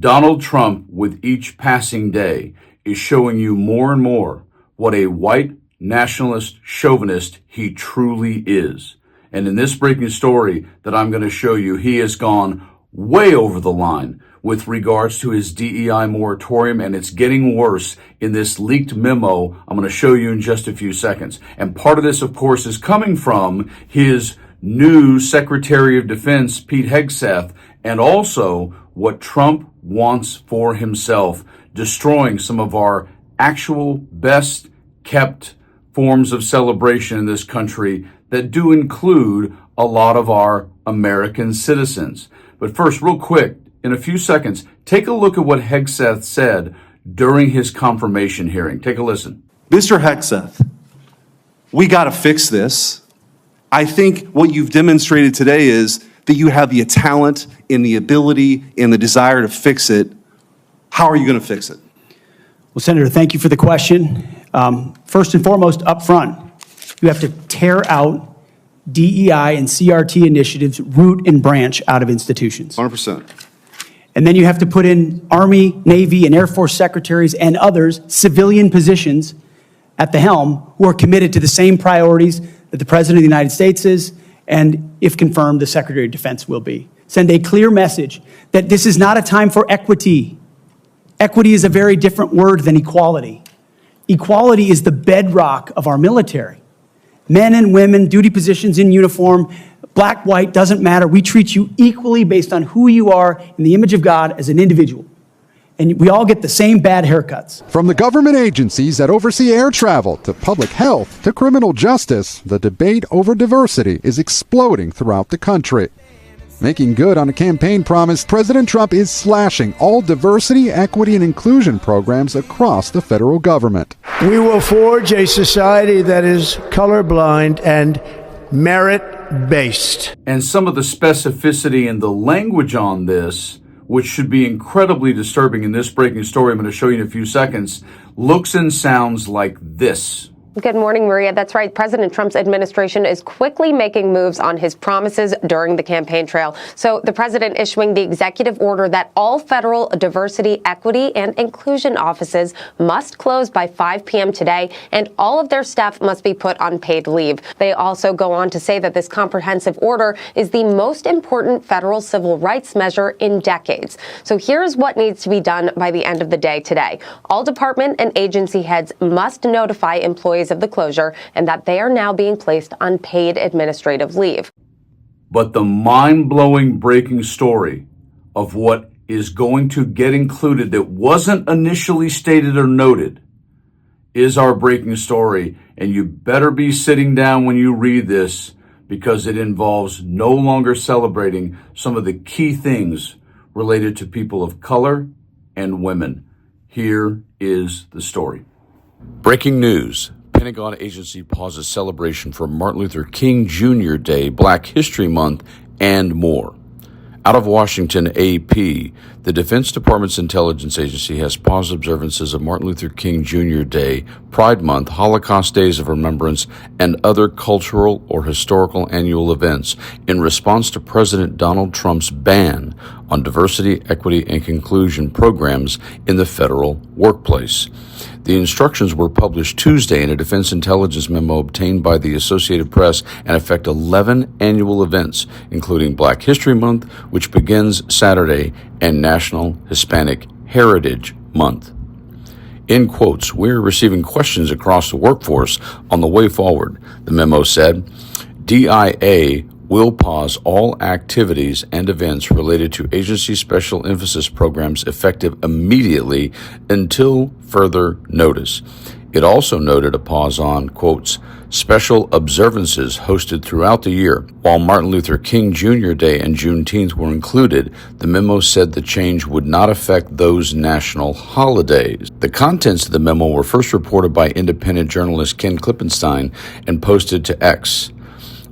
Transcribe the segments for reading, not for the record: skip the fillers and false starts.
Donald Trump, with each passing day, is showing you more and more what a white nationalist chauvinist he truly is. And in this breaking story that I'm going to show you, he has gone way over the line with regards to his DEI moratorium, and it's getting worse in this leaked memo I'm going to show you in just a few seconds. And part of this, of course, is coming from his new Secretary of Defense, Pete Hegseth, and also what Trump wants for himself, destroying some of our actual best kept forms of celebration in this country that do include a lot of our American citizens. But first, real quick, in a few seconds, take a look at what Hegseth said during his confirmation hearing. Take a listen. Mr. Hegseth, we got to fix this. I think what you've demonstrated today is that you have the talent and the ability and the desire to fix it. How are you going to fix it? Well, Senator, thank you for the question. First and foremost, up front, you have to tear out DEI and CRT initiatives root and branch out of institutions. 100%. And then you have to put in Army, Navy, and Air Force secretaries and others, civilian positions at the helm, who are committed to the same priorities that the President of the United States is, and if confirmed, the Secretary of Defense will be. Send a clear message that this is not a time for equity. Equity is a very different word than equality. Equality is the bedrock of our military. Men and women, duty positions in uniform, black, white, doesn't matter. We treat you equally based on who you are in the image of God as an individual. And we all get the same bad haircuts. From the government agencies that oversee air travel to public health to criminal justice, the debate over diversity is exploding throughout the country. Making good on a campaign promise, President Trump is slashing all diversity, equity, and inclusion programs across the federal government. We will forge a society that is colorblind and merit-based. And some of the specificity and the language on this, which should be incredibly disturbing in this breaking story I'm going to show you in a few seconds, looks and sounds like this. Good morning, Maria. That's right. President Trump's administration is quickly making moves on his promises during the campaign trail. So the president issuing the executive order that all federal diversity, equity, and inclusion offices must close by 5 p.m. today, and all of their staff must be put on paid leave. They also go on to say that this comprehensive order is the most important federal civil rights measure in decades. So here's what needs to be done by the end of the day today. All department and agency heads must notify employees of the closure and that they are now being placed on paid administrative leave. But the mind-blowing breaking story of what is going to get included that wasn't initially stated or noted is our breaking story. And you better be sitting down when you read this, because it involves no longer celebrating some of the key things related to people of color and women. Here is the story. Breaking news. Pentagon agency pauses celebration for Martin Luther King Jr. Day, Black History Month, and more. Out of Washington, AP, the Defense Department's intelligence agency has paused observances of Martin Luther King Jr. Day, Pride Month, Holocaust Days of Remembrance, and other cultural or historical annual events in response to President Donald Trump's ban on diversity, equity, and inclusion programs in the federal workplace. The instructions were published Tuesday in a defense intelligence memo obtained by the Associated Press and affect 11 annual events, including Black History Month, which begins Saturday, and National Hispanic Heritage Month. In quotes, we're receiving questions across the workforce on the way forward, the memo said. DIA will pause all activities and events related to agency special emphasis programs effective immediately until further notice. It also noted a pause on, quotes, special observances hosted throughout the year. While Martin Luther King Jr. Day and Juneteenth were included, the memo said the change would not affect those national holidays. The contents of the memo were first reported by independent journalist Ken Klippenstein and posted to X.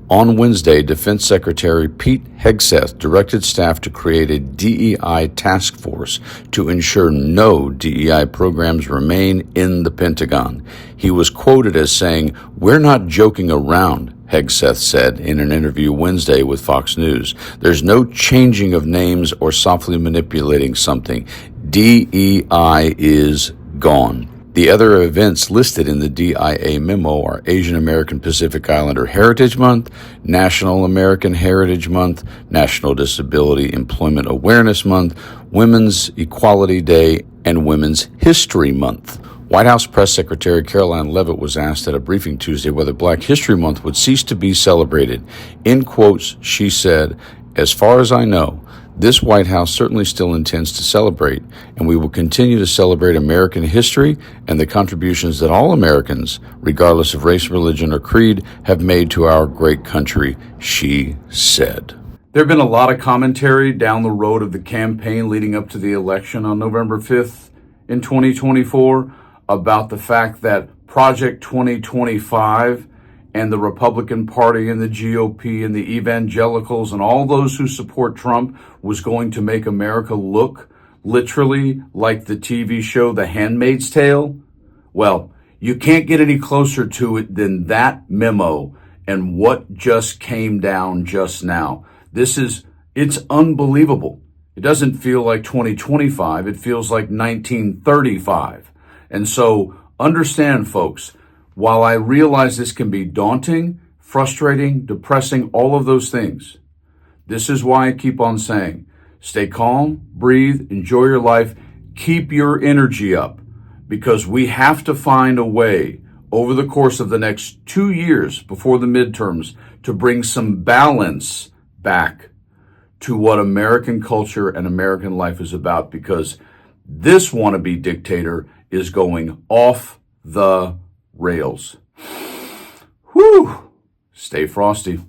On Wednesday, Defense Secretary Pete Hegseth directed staff to create a DEI task force to ensure no DEI programs remain in the Pentagon. He was quoted as saying, "We're not joking around Hegseth said in an interview Wednesday with Fox News. There's no changing of names or softly manipulating something. DEI is gone. The other events listed in the DIA memo are Asian American Pacific Islander Heritage Month, National American Heritage Month, National Disability Employment Awareness Month, Women's Equality Day, and Women's History Month. White House Press Secretary Caroline Leavitt was asked at a briefing Tuesday whether Black History Month would cease to be celebrated. In quotes, she said, "As far as I know, this White House certainly still intends to celebrate, and we will continue to celebrate American history and the contributions that all Americans, regardless of race, religion, or creed, have made to our great country," she said. There have been a lot of commentary down the road of the campaign leading up to the election on November 5th in 2024 about the fact that Project 2025 and the Republican Party and the GOP and the evangelicals and all those who support Trump was going to make America look literally like the TV show The Handmaid's Tale. Well, you can't get any closer to it than that memo and what just came down just now. It's unbelievable. It doesn't feel like 2025. It feels like 1935. And so understand, folks, while I realize this can be daunting, frustrating, depressing, all of those things, this is why I keep on saying, stay calm, breathe, enjoy your life, keep your energy up, because we have to find a way over the course of the next 2 years before the midterms to bring some balance back to what American culture and American life is about, because this wannabe dictator is going off the rails. Whew. Stay frosty.